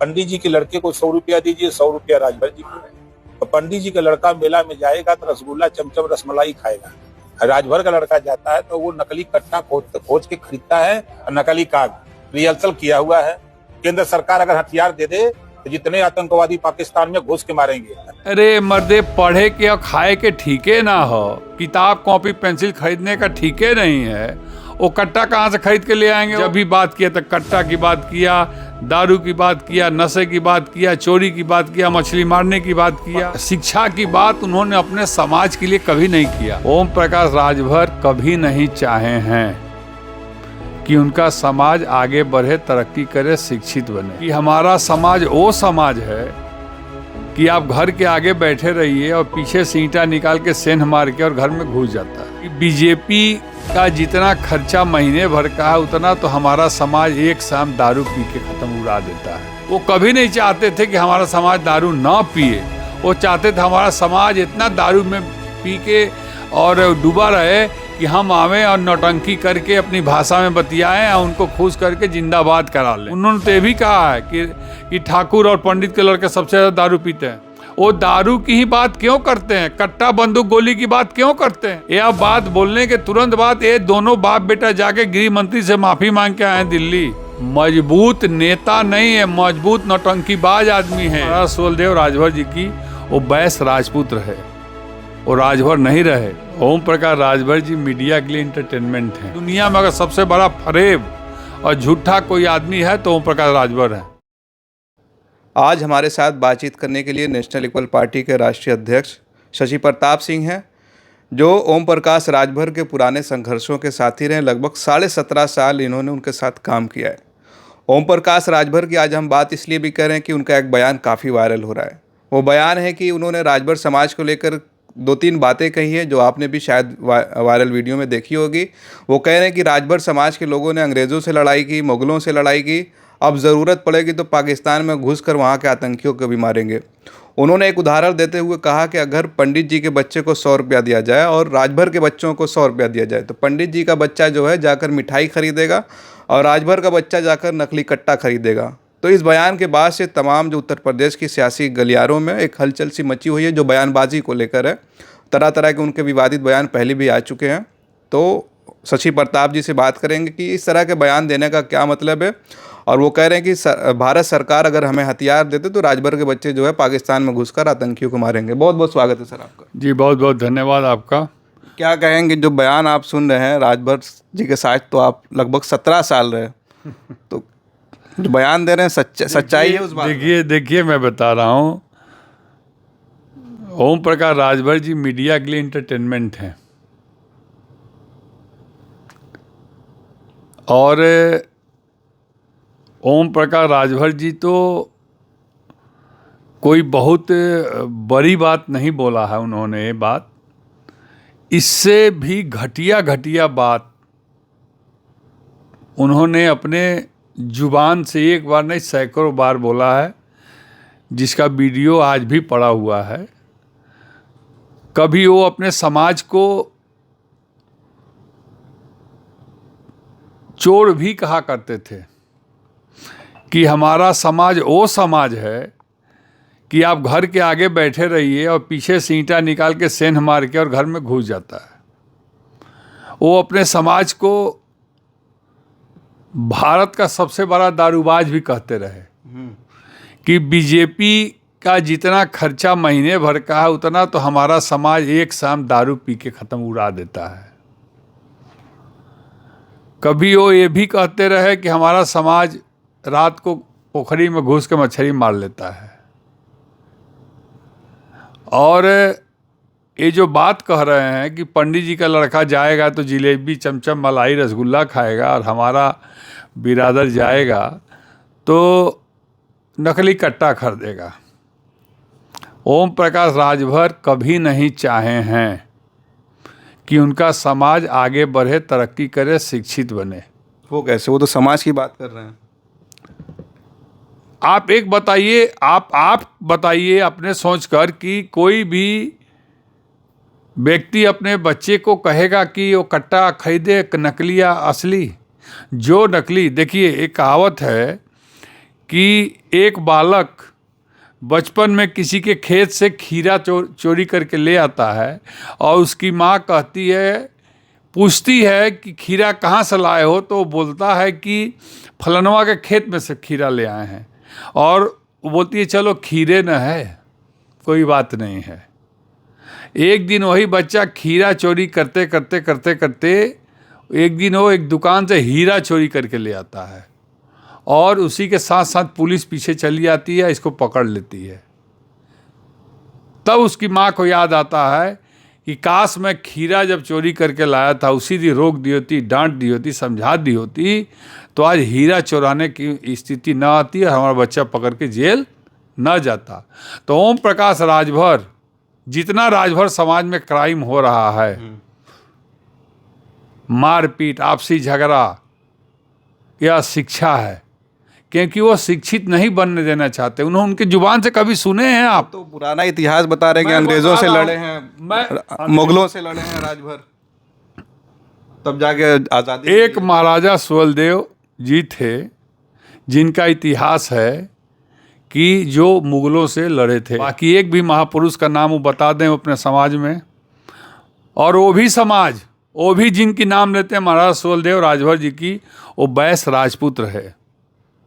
पंडित जी के लड़के को 100 रुपया दीजिए, 100 रुपया राजभर जी को। तो पंडित जी का लड़का मेला में जाएगा तो रसगुल्ला, चमचम, रसमलाई खाएगा। राजभर का लड़का जाता है तो वो नकली कट्टा खोज के खरीदता है और नकली काग रिहर्सल किया हुआ है। केंद्र सरकार अगर हथियार दे दे तो जितने आतंकवादी पाकिस्तान में घुस के मारेंगे। अरे मर्दे, पढ़े के और खाए के ठीके ना हो, किताब कॉपी पेंसिल खरीदने का ठीके नहीं है, वो कट्टा कहाँ से खरीद के ले आएंगे। जब भी बात किया तो कट्टा की बात किया, दारू की बात किया, नशे की बात किया, चोरी की बात किया, मछली मारने की बात किया। शिक्षा की बात उन्होंने अपने समाज के लिए कभी नहीं किया। ओम प्रकाश राजभर कभी नहीं चाहे हैं कि उनका समाज आगे बढ़े, तरक्की करे, शिक्षित बने। कि हमारा समाज वो समाज है कि आप घर के आगे बैठे रहिए और पीछे से ईंटा निकाल के सेंध मार के और घर में घुस जाता है। बीजेपी का जितना खर्चा महीने भर का है उतना तो हमारा समाज एक शाम दारू पी के खत्म उड़ा देता है। वो कभी नहीं चाहते थे कि हमारा समाज दारू ना पिए, वो चाहते थे हमारा समाज इतना दारू में पी के और डूबा रहे कि हम आवे और नौटंकी करके अपनी भाषा में बतियाएं और उनको खुश करके जिंदाबाद करा लें। उन्होंने तो ये भी कहा है कि ठाकुर और पंडित के लड़के सबसे ज्यादा दारू पीते हैं। वो दारू की ही बात क्यों करते हैं, कट्टा बंदूक गोली की बात क्यों करते हैं? यह बात बोलने के तुरंत बाद ये दोनों बाप बेटा जाके गृह मंत्री से माफी मांग के आए दिल्ली। मजबूत नेता नहीं है, मजबूत नौटंकीबाज आदमी है। सोलदेव राजभर जी की वो बैस राजपूत रहे, वो राजभर नहीं रहे। ओम प्रकाश राजभर जी मीडिया के लिए इंटरटेनमेंट है। दुनिया में अगर सबसे बड़ा फरेब और झूठा कोई आदमी है तो ओम प्रकाश राजभर है। आज हमारे साथ बातचीत करने के लिए नेशनल इक्वल पार्टी के राष्ट्रीय अध्यक्ष शशि प्रताप सिंह हैं, जो ओम प्रकाश राजभर के पुराने संघर्षों के साथी रहे। लगभग 17.5 साल इन्होंने उनके साथ काम किया है। ओम प्रकाश राजभर की आज हम बात इसलिए भी कर रहे हैं कि उनका एक बयान काफ़ी वायरल हो रहा है। वो बयान है कि उन्होंने राजभर समाज को लेकर 2-3 बातें कही हैं जो आपने भी शायद वायरल वीडियो में देखी होगी। वो कह रहे हैं कि राजभर समाज के लोगों ने अंग्रेज़ों से लड़ाई की, मुग़लों से लड़ाई की, अब ज़रूरत पड़ेगी तो पाकिस्तान में घुसकर वहाँ के आतंकियों को भी मारेंगे। उन्होंने एक उदाहरण देते हुए कहा कि अगर पंडित जी के बच्चे को 100 रुपया दिया जाए और राजभर के बच्चों को 100 रुपया दिया जाए तो पंडित जी का बच्चा जो है जाकर मिठाई खरीदेगा और राजभर का बच्चा जाकर नकली कट्टा खरीदेगा। तो इस बयान के बाद से तमाम जो उत्तर प्रदेश की सियासी गलियारों में एक हलचल सी मची हुई है जो बयानबाजी को लेकर है। तरह तरह के उनके विवादित बयान पहले भी आ चुके हैं। तो शशि प्रताप जी से बात करेंगे कि इस तरह के बयान देने का क्या मतलब है। और वो कह रहे हैं कि भारत सरकार अगर हमें हथियार देते तो राजभर के बच्चे जो है पाकिस्तान में घुसकर आतंकियों को मारेंगे। बहुत बहुत स्वागत है सर आपका। जी बहुत बहुत धन्यवाद आपका। क्या कहेंगे, जो बयान आप सुन रहे हैं, राजभर जी के साथ तो आप लगभग 17 साल रहे, तो जो बयान दे रहे हैं सच्चाई है उस बात? देखिए मैं बता रहा हूँ, ओम प्रकाश राजभर जी मीडिया के लिए इंटरटेनमेंट हैं और ओम प्रकाश राजभर जी तो कोई बहुत बड़ी बात नहीं बोला है उन्होंने। ये बात, इससे भी घटिया बात उन्होंने अपने जुबान से एक बार नहीं सैकड़ों बार बोला है, जिसका वीडियो आज भी पड़ा हुआ है। कभी वो अपने समाज को चोर भी कहा करते थे कि हमारा समाज वो समाज है कि आप घर के आगे बैठे रहिए और पीछे से ईंटा निकाल के सेंध मार के और घर में घुस जाता है। वो अपने समाज को भारत का सबसे बड़ा दारूबाज भी कहते रहे कि बीजेपी का जितना खर्चा महीने भर का है उतना तो हमारा समाज एक शाम दारू पी के ख़त्म उड़ा देता है। कभी वो ये भी कहते रहे कि हमारा समाज रात को पोखरी में घुस के मछली मार लेता है। और ये जो बात कह रहे हैं कि पंडित जी का लड़का जाएगा तो जिलेबी, चमचम, मलाई, रसगुल्ला खाएगा और हमारा बिरादर जाएगा तो नकली कट्टा खरीदेगा। ओम प्रकाश राजभर कभी नहीं चाहे हैं कि उनका समाज आगे बढ़े, तरक्की करे, शिक्षित बने। वो कैसे? वो तो समाज की बात कर रहे हैं। आप एक बताइए, आप बताइए अपने सोचकर कि कोई भी व्यक्ति अपने बच्चे को कहेगा कि वो कट्टा खरीदे, नकली या असली? जो नकली, देखिए एक कहावत है कि एक बालक बचपन में किसी के खेत से खीरा चोरी करके ले आता है और उसकी माँ कहती है, पूछती है कि खीरा कहाँ से लाए हो, तो वो बोलता है कि फलनवा के खेत में से खीरा ले आए हैं, और वो बोलती है चलो खीरे न है, कोई बात नहीं है। एक दिन वही बच्चा खीरा चोरी करते करते करते करते एक दिन वो एक दुकान से हीरा चोरी करके ले आता है, और उसी के साथ साथ पुलिस पीछे चली आती है, इसको पकड़ लेती है। तब उसकी माँ को याद आता है कि काश मैं खीरा जब चोरी करके लाया था उसी दिन रोक दी होती, डांट दी होती, समझा दी होती, तो आज हीरा चुराने की स्थिति न आती और हमारा बच्चा पकड़ के जेल न जाता। तो ओम प्रकाश राजभर, जितना राजभर समाज में क्राइम हो रहा है, मारपीट, आपसी झगड़ा, यह शिक्षा है, क्योंकि वो शिक्षित नहीं बनने देना चाहते। उन्होंने उनके जुबान से कभी सुने हैं आप? तो पुराना इतिहास बता रहे हैं कि अंग्रेजों से लड़े हैं, मुगलों से लड़े हैं राजभर, तब जाके आज़ादी। एक महाराजा सुहेलदेव जी थे जिनका इतिहास है कि जो मुगलों से लड़े थे। बाकी एक भी महापुरुष का नाम वो बता दें अपने समाज में, और वो भी समाज, वो भी जिनकी नाम लेते हैं महाराजा सुहेलदेव राजभर जी की, वो बैस राजपूत रहे,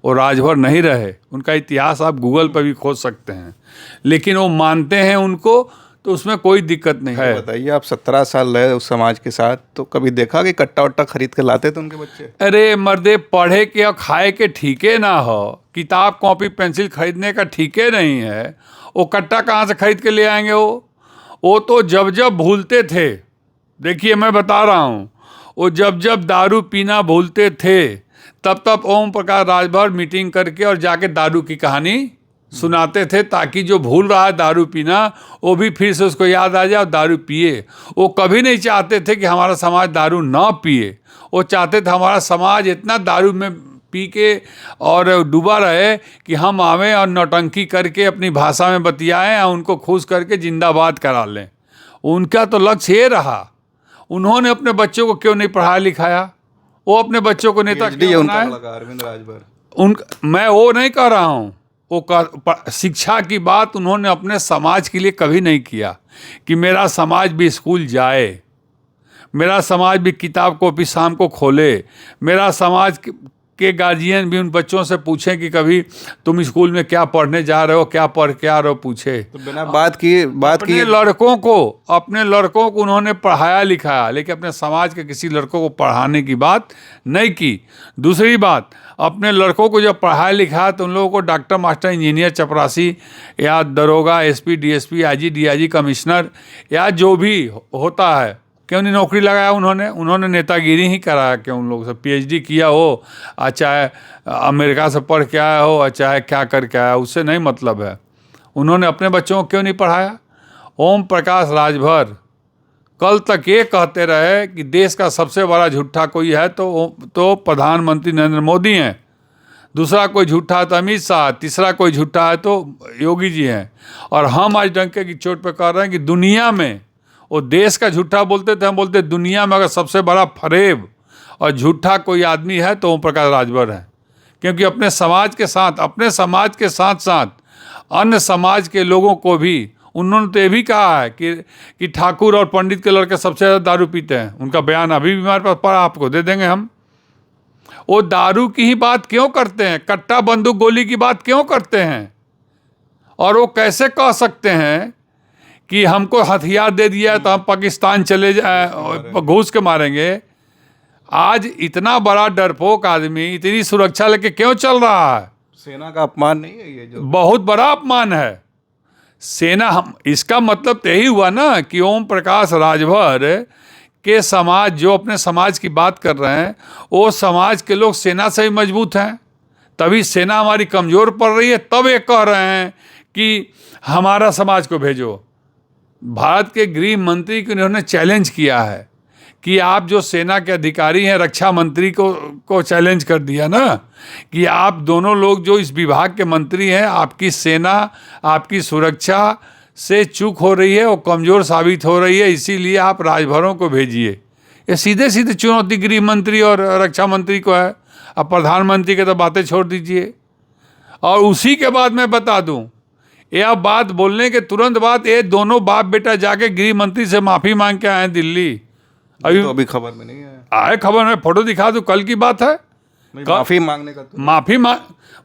वो राजभर नहीं रहे। उनका इतिहास आप गूगल पर भी खोज सकते हैं, लेकिन वो मानते हैं उनको, तो उसमें कोई दिक्कत नहीं है। बताइए, आप 17 साल रहे उस समाज के साथ, तो कभी देखा कि कट्टा वट्टा खरीद के लाते थे उनके बच्चे? अरे मर्दे, पढ़े के और खाए के ठीके ना हो, किताब कॉपी पेंसिल खरीदने का ठीके नहीं है, वो कट्टा कहाँ से खरीद के ले आएंगे? वो तो जब जब भूलते थे, देखिए मैं बता रहा हूँ, वो जब जब दारू पीना भूलते थे तब तब ओम प्रकाश राजभर मीटिंग करके और जाके दारू की कहानी सुनाते थे, ताकि जो भूल रहा है दारू पीना वो भी फिर से उसको याद आ जाए और दारू पिए। वो कभी नहीं चाहते थे कि हमारा समाज दारू ना पिए, वो चाहते थे हमारा समाज इतना दारू में पी के और डूबा रहे कि हम आवें और नौटंकी करके अपनी भाषा में बतियाएं और उनको खुश करके जिंदाबाद करा लें। उनका तो लक्ष्य ये रहा। उन्होंने अपने बच्चों को क्यों नहीं पढ़ाया लिखाया? वो अपने बच्चों को नेता क्यों बनाए? अरविंद राजभर, मैं वो नहीं कह रहा हूँ, वो शिक्षा की बात उन्होंने अपने समाज के लिए कभी नहीं किया कि मेरा समाज भी स्कूल जाए, मेरा समाज भी किताब कॉपी शाम को खोले, मेरा समाज के गार्जियन भी उन बच्चों से पूछें कि कभी तुम स्कूल में क्या पढ़ने जा रहे हो, क्या पढ़ के आ रहे हो, पूछे। तो बिना बात की अपने लड़कों को उन्होंने पढ़ाया लिखाया, लेकिन अपने समाज के किसी लड़कों को पढ़ाने की बात नहीं की। दूसरी बात, अपने लड़कों को जब पढ़ाया लिखाया तो उन लोगों को डॉक्टर, मास्टर, इंजीनियर, चपरासी या दरोगा, SP, DSP, IG, DIG, commissioner या जो भी होता है, क्यों नहीं नौकरी लगाया उन्होंने नेतागिरी ही कराया। क्यों उन लोगों से पीएचडी किया हो, चाहे अमेरिका से पढ़ के आया हो, चाहे क्या करके आया, उससे नहीं मतलब है। उन्होंने अपने बच्चों को क्यों नहीं पढ़ाया? ओम प्रकाश राजभर कल तक ये कहते रहे कि देश का सबसे बड़ा झूठा कोई है तो प्रधानमंत्री नरेंद्र मोदी हैं, दूसरा कोई झूठा है तो अमित शाह, तीसरा कोई झूठा है तो योगी जी हैं। और हम आज डंके की चोट पर कह रहे हैं कि दुनिया में, वो देश का झूठा बोलते थे, हम बोलते दुनिया में अगर सबसे बड़ा फरेब और झूठा कोई आदमी है तो ओम प्रकाश राजभर है। क्योंकि अपने समाज के साथ साथ अन्य समाज के लोगों को भी उन्होंने तो ये भी कहा है कि ठाकुर और पंडित के लड़के सबसे ज़्यादा दारू पीते हैं। उनका बयान अभी भी हमारे पास पड़ा, आपको दे देंगे हम। वो दारू की ही बात क्यों करते हैं, कट्टा बंदूक गोली की बात क्यों करते हैं? और वो कैसे कह सकते हैं कि हमको हथियार दे दिया है तो हम पाकिस्तान चले जाए, घूस के मारेंगे? आज इतना बड़ा डरपोक आदमी इतनी सुरक्षा लेके क्यों चल रहा है? सेना का अपमान नहीं है ये? जो बहुत बड़ा अपमान है सेना। हम इसका मतलब तो यही हुआ ना कि ओम प्रकाश राजभर के समाज, जो अपने समाज की बात कर रहे हैं, वो समाज के लोग सेना से भी मजबूत हैं, तभी सेना हमारी कमज़ोर पड़ रही है। तब ये कह रहे हैं कि हमारा समाज को भेजो। भारत के गृह मंत्री को उन्होंने चैलेंज किया है कि आप जो सेना के अधिकारी हैं, रक्षा मंत्री को चैलेंज कर दिया ना कि आप दोनों लोग जो इस विभाग के मंत्री हैं, आपकी सेना, आपकी सुरक्षा से चूक हो रही है, वो कमज़ोर साबित हो रही है, इसीलिए आप राजभरों को भेजिए। ये सीधे सीधे चुनौती गृह मंत्री और रक्षा मंत्री को है। अब प्रधानमंत्री की तो बातें छोड़ दीजिए। और उसी के बाद मैं बता दूं, यह बात बोलने के तुरंत बाद ये दोनों बाप बेटा जाके गृह मंत्री से माफ़ी मांग के आए दिल्ली। ये तो अभी खबर में नहीं है। आए खबर में, फोटो दिखा दूं, कल की बात है। माफी मांगने का तो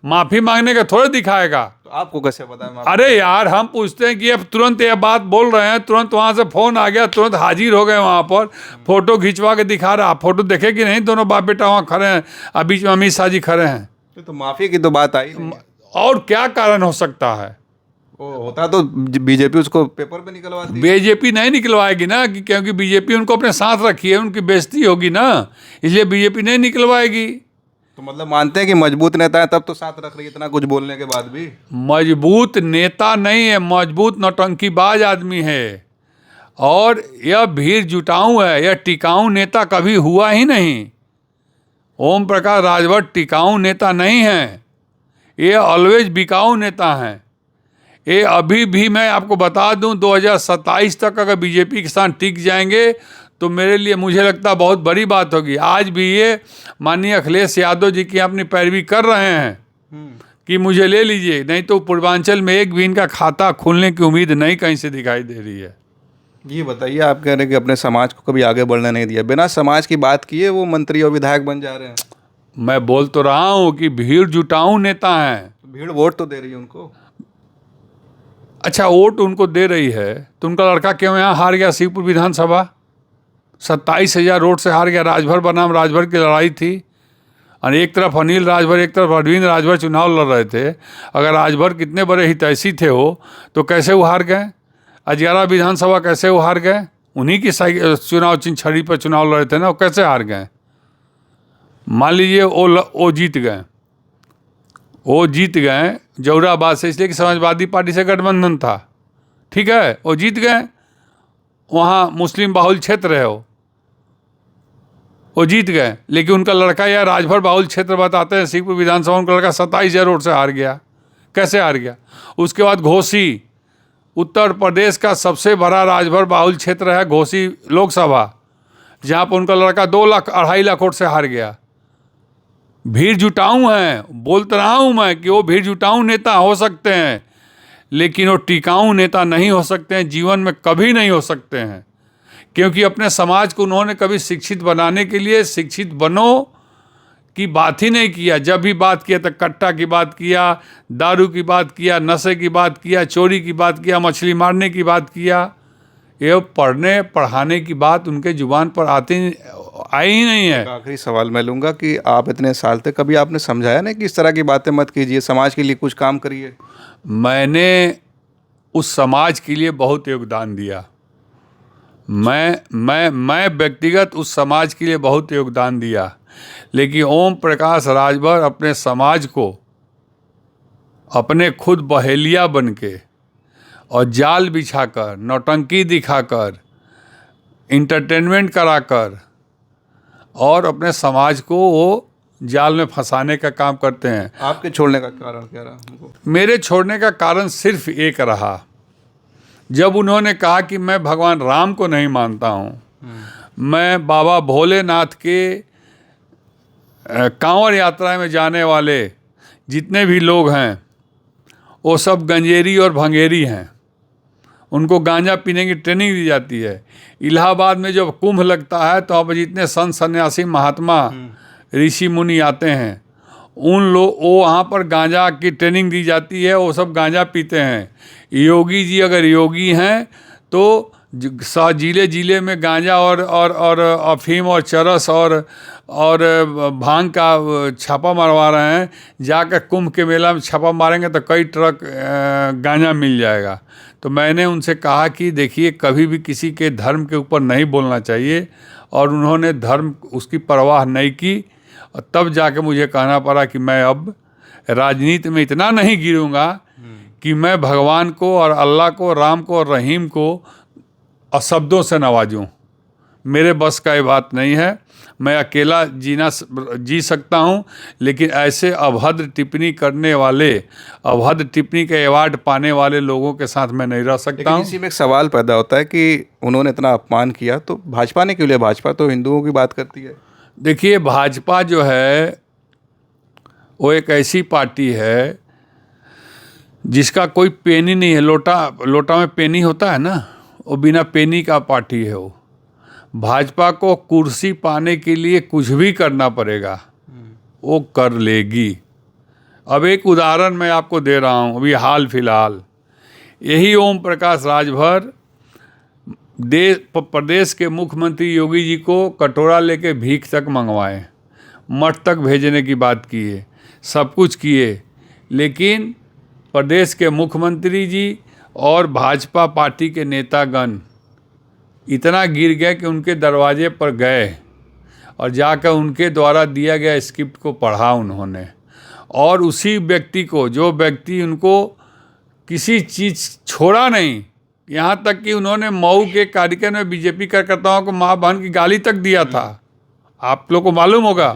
माफी मांगने का थोड़े दिखाएगा। तो आपको कैसे पता है? अरे यार, हम पूछते हैं कि अब तुरंत ये बात बोल रहे हैं, तुरंत वहां से फोन आ गया, तुरंत हाजिर हो गए वहां पर, फोटो खिंचवा के दिखा रहा। फोटो देखे कि नहीं, दोनों बाप बेटा वहां खड़े हैं, अब बीच में अमित शाह जी खड़े हैं। तो माफी की तो बात आई नहीं। और क्या कारण हो सकता है? वो होता तो बीजेपी उसको पेपर पे निकलवाती। बीजेपी नहीं निकलवाएगी ना, क्योंकि बीजेपी उनको अपने साथ रखी है, उनकी बेइज्जती होगी ना, इसलिए बीजेपी नहीं निकलवाएगी। तो मतलब मानते हैं कि मजबूत नेता है तब तो साथ रख रही है, इतना कुछ बोलने के बाद भी। मजबूत नेता नहीं है, मजबूत नौटंकीबाज आदमी है। और यह भीड़ जुटाऊ है, यह टिकाऊ नेता कभी हुआ ही नहीं। ओम प्रकाश राजभर टिकाऊ नेता नहीं है, ये ऑलवेज बिकाऊ नेता हैं। ये अभी भी, मैं आपको बता दूं, 2027 तक अगर बीजेपी के साथ टिक जाएंगे तो मेरे लिए, मुझे लगता है, बहुत बड़ी बात होगी। आज भी ये माननीय अखिलेश यादव जी की अपनी पैरवी कर रहे हैं कि मुझे ले लीजिए, नहीं तो पूर्वांचल में एक भी इनका खाता खुलने की उम्मीद नहीं कहीं से दिखाई दे रही है। ये बताइए, आप कह रहे हैं कि अपने समाज को कभी आगे बढ़ने नहीं दिया, बिना समाज की बात किए वो मंत्री और विधायक बन जा रहे हैं। मैं बोल तो रहा हूँ कि भीड़ जुटाऊ नेता हैं। भीड़ वोट तो दे रही है उनको। अच्छा, वोट उनको दे रही है तो उनका लड़का क्यों यहाँ हार गया? शिवपुर विधानसभा 27,000 वोट से हार गया। राजभर बनाम राजभर की लड़ाई थी, और एक तरफ अनिल राजभर, एक तरफ अरविंद राजभर चुनाव लड़ रहे थे। अगर राजभर कितने बड़े हितैषी थे वो, तो कैसे वो हार गए? अजगरा विधानसभा कैसे वो हार गए? उन्हीं की चुनाव चिन्ह छड़ी पर चुनाव लड़े थे ना, वो कैसे हार गए? मान लीजिए वो जीत गए, वो जीत गए जौराबाद से, इसलिए कि समाजवादी पार्टी से गठबंधन था, ठीक है, वो जीत गए। वहाँ मुस्लिम बाहुल क्षेत्र है, वो जीत गए। लेकिन उनका लड़का, या राजभर बाहुल क्षेत्र बताते हैं शिवपुर विधानसभा, उनका लड़का 27,000 वोट से हार गया। कैसे हार गया? उसके बाद घोसी, उत्तर प्रदेश का सबसे बड़ा राजभर बाहुल क्षेत्र है घोसी लोकसभा, जहाँ पर उनका लड़का 2 लाख 2.5 लाख वोट से हार गया। भीड़ जुटाऊ हैं, बोलता रहा हूँ मैं कि वो भीड़ जुटाऊ नेता हो सकते हैं, लेकिन वो टिकाऊ नेता नहीं हो सकते हैं, जीवन में कभी नहीं हो सकते हैं। क्योंकि अपने समाज को उन्होंने कभी शिक्षित बनाने के लिए शिक्षित बनो की बात ही नहीं किया। जब भी बात किया तो कट्टा की बात किया, दारू की बात किया, नशे की बात किया, चोरी की बात किया, मछली मारने की बात किया। ये पढ़ने पढ़ाने की बात उनके जुबान पर आई ही नहीं है। आखिरी सवाल मैं लूँगा कि आप इतने साल तक कभी आपने समझाया नहीं कि इस तरह की बातें मत कीजिए, समाज के लिए कुछ काम करिए? मैंने उस समाज के लिए बहुत योगदान दिया। मैं व्यक्तिगत उस समाज के लिए बहुत योगदान दिया, लेकिन ओम प्रकाश राजभर अपने समाज को अपने खुद बहेलिया बन के और जाल बिछाकर, नौटंकी दिखाकर, इंटरटेनमेंट कराकर और अपने समाज को वो जाल में फंसाने का काम करते हैं। आपके छोड़ने का कारण क्या रहा हमको? मेरे छोड़ने का कारण सिर्फ एक रहा, जब उन्होंने कहा कि मैं भगवान राम को नहीं मानता हूँ, मैं बाबा भोलेनाथ के कांवड़ यात्रा में जाने वाले जितने भी लोग हैं वो सब गंजेरी और भंगेरी हैं, उनको गांजा पीने की ट्रेनिंग दी जाती है। इलाहाबाद में जब कुंभ लगता है तो अब जितने संत सन्यासी महात्मा ऋषि मुनि आते हैं, उन लोग वो वहाँ पर गांजा की ट्रेनिंग दी जाती है, वो सब गांजा पीते हैं। योगी जी अगर योगी हैं तो जिले जिले में गांजा और अफीम और चरस और भांग का छापा मरवा रहे हैं। जाकर कुंभ के मेला में छापा मारेंगे तो कई ट्रक गांजा मिल जाएगा। तो मैंने उनसे कहा कि देखिए, कभी भी किसी के धर्म के ऊपर नहीं बोलना चाहिए, और उन्होंने धर्म उसकी परवाह नहीं की। और तब जाके मुझे कहना पड़ा कि मैं अब राजनीति में इतना नहीं गिरूंगा कि मैं भगवान को और अल्लाह को, राम को और रहीम को शब्दों से नवाजूं। मेरे बस का ये बात नहीं है। मैं अकेला जी सकता हूं, लेकिन ऐसे अभद्र टिप्पणी करने वाले, अभद्र टिप्पणी के अवार्ड पाने वाले लोगों के साथ मैं नहीं रह सकता हूं। इसी में एक सवाल पैदा होता है कि उन्होंने इतना अपमान किया तो भाजपा ने क्यों लिया? भाजपा तो हिंदुओं की बात करती है। देखिए, भाजपा जो है वो एक ऐसी पार्टी है जिसका कोई पेनी नहीं है, लोटा में पेनी होता है ना, वो बिना पेनी का पार्टी है वो। भाजपा को कुर्सी पाने के लिए कुछ भी करना पड़ेगा, वो कर लेगी। अब एक उदाहरण मैं आपको दे रहा हूँ, अभी हाल फिलहाल यही ओम प्रकाश राजभर प्रदेश के मुख्यमंत्री योगी जी को कटोरा लेके भीख तक मंगवाए, मठ तक भेजने की बात किए, सब कुछ किए, लेकिन प्रदेश के मुख्यमंत्री जी और भाजपा पार्टी के नेतागण इतना गिर गए कि उनके दरवाजे पर गए और जाकर उनके द्वारा दिया गया स्क्रिप्ट को पढ़ा उन्होंने, और उसी व्यक्ति को, जो व्यक्ति उनको किसी चीज़ छोड़ा नहीं, यहाँ तक कि उन्होंने मऊ के कार्यक्रम में बीजेपी कार्यकर्ताओं को माँ बहन की गाली तक दिया था, आप लोग को मालूम होगा,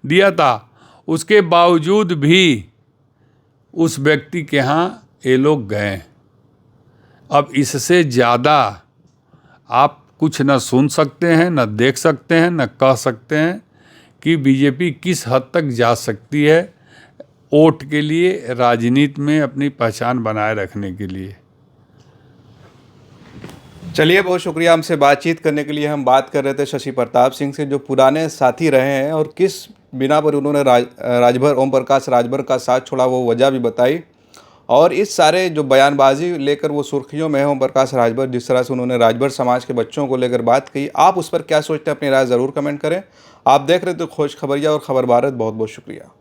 दिया था। उसके बावजूद भी उस व्यक्ति के यहाँ ये लोग गए। अब इससे ज़्यादा आप कुछ न सुन सकते हैं, न देख सकते हैं, न कह सकते हैं कि बीजेपी किस हद तक जा सकती है वोट के लिए, राजनीति में अपनी पहचान बनाए रखने के लिए। चलिए, बहुत शुक्रिया हमसे बातचीत करने के लिए। हम बात कर रहे थे शशि प्रताप सिंह से, जो पुराने साथी रहे हैं और किस बिना पर उन्होंने राजभर ओम प्रकाश राजभर का साथ छोड़ा, वो वजह भी बताई। और इस सारे जो बयानबाजी लेकर वो सुर्खियों में है ओम प्रकाश राजभर, जिस तरह से उन्होंने राजभर समाज के बच्चों को लेकर बात की, आप उस पर क्या सोचते हैं, अपनी राय ज़रूर कमेंट करें। आप देख रहे थे खोज खबरिया और खबर भारत। बहुत बहुत शुक्रिया।